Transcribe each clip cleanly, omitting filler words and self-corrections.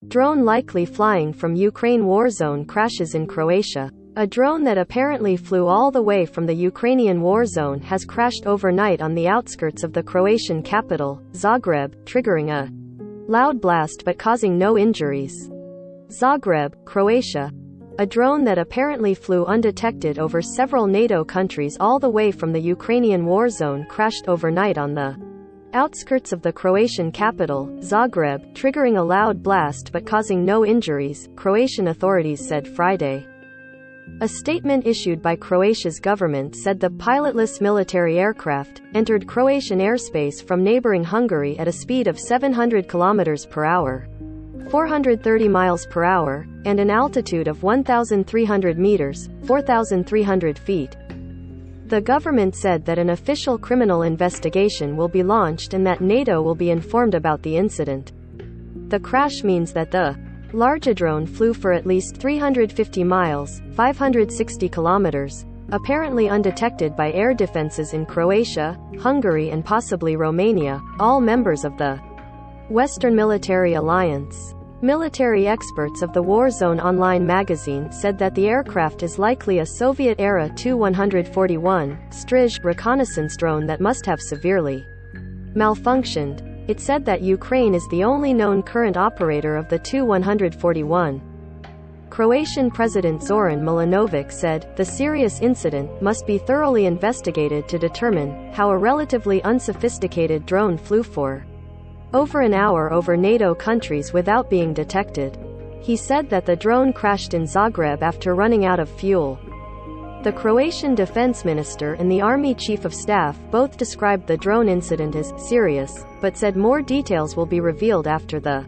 Drone likely flying from Ukraine war zone crashes in Croatia. A drone that apparently flew all the way from the Ukrainian war zone has crashed overnight on the outskirts of the Croatian capital, Zagreb, triggering a loud blast but causing no injuries. Zagreb, Croatia. A drone that apparently flew undetected over several NATO countries all the way from the Ukrainian war zone crashed overnight on the outskirts of the Croatian capital, Zagreb, triggering a loud blast but causing no injuries, Croatian authorities said Friday. A statement issued by Croatia's government said the pilotless military aircraft entered Croatian airspace from neighboring Hungary at a speed of 700 km per hour, 430 miles per hour, and an altitude of 1,300 meters, 4,300 feet. The government said that an official criminal investigation will be launched and that NATO will be informed about the incident. The crash means that the large drone flew for at least 350 miles, 560 kilometers, apparently undetected by air defenses in Croatia, Hungary and possibly Romania, all members of the Western Military Alliance. Military experts of the War Zone Online magazine said that the aircraft is likely a Soviet-era Tu-141 Strij reconnaissance drone that must have severely malfunctioned. It said that Ukraine is the only known current operator of the Tu-141. Croatian President Zoran Milanovic said, "The serious incident must be thoroughly investigated to determine how a relatively unsophisticated drone flew for over an hour over NATO countries without being detected." He said that the drone crashed in Zagreb after running out of fuel. The Croatian defense minister and the army chief of staff both described the drone incident as serious, but said more details will be revealed after the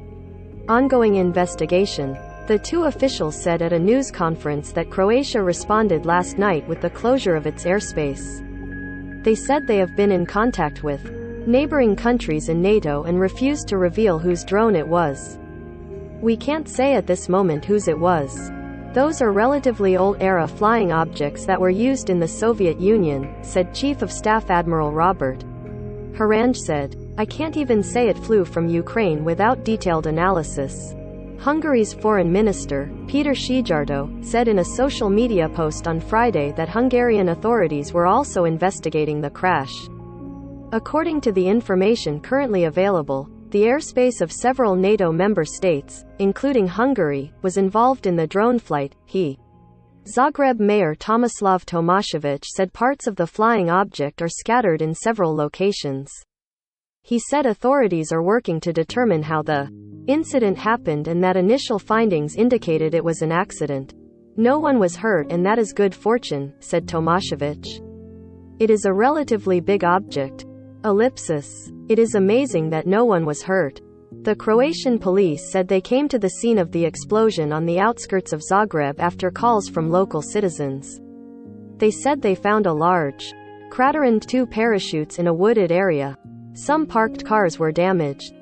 ongoing investigation. The two officials said at a news conference that Croatia responded last night with the closure of its airspace. They said they have been in contact with neighboring countries in NATO and refused to reveal whose drone it was. "We can't say at this moment whose it was. Those are relatively old-era flying objects that were used in the Soviet Union," said Chief of Staff Admiral Robert Harange said. "I can't even say it flew from Ukraine without detailed analysis." Hungary's foreign minister, Peter Szijjártó, said in a social media post on Friday that Hungarian authorities were also investigating the crash. According to the information currently available, the airspace of several NATO member states, including Hungary, was involved in the drone flight. Zagreb Mayor Tomislav Tomašević said parts of the flying object are scattered in several locations. He said authorities are working to determine how the incident happened and that initial findings indicated it was an accident. "No one was hurt and that is good fortune," said Tomašević. "It is a relatively big object. It is amazing that no one was hurt." The Croatian police said they came to the scene of the explosion on the outskirts of Zagreb after calls from local citizens. They said they found a large crater and two parachutes in a wooded area. Some parked cars were damaged.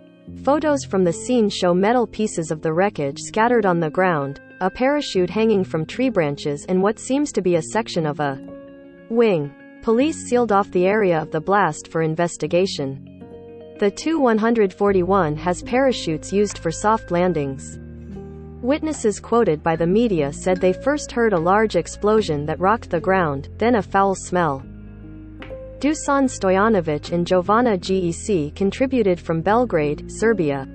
Photos from the scene show metal pieces of the wreckage scattered on the ground, a parachute hanging from tree branches and what seems to be a section of a wing. Police sealed off the area of the blast for investigation. The Tu-141 has parachutes used for soft landings. Witnesses quoted by the media said they first heard a large explosion that rocked the ground, then a foul smell. Dusan Stojanović and Jovana Gec contributed from Belgrade, Serbia.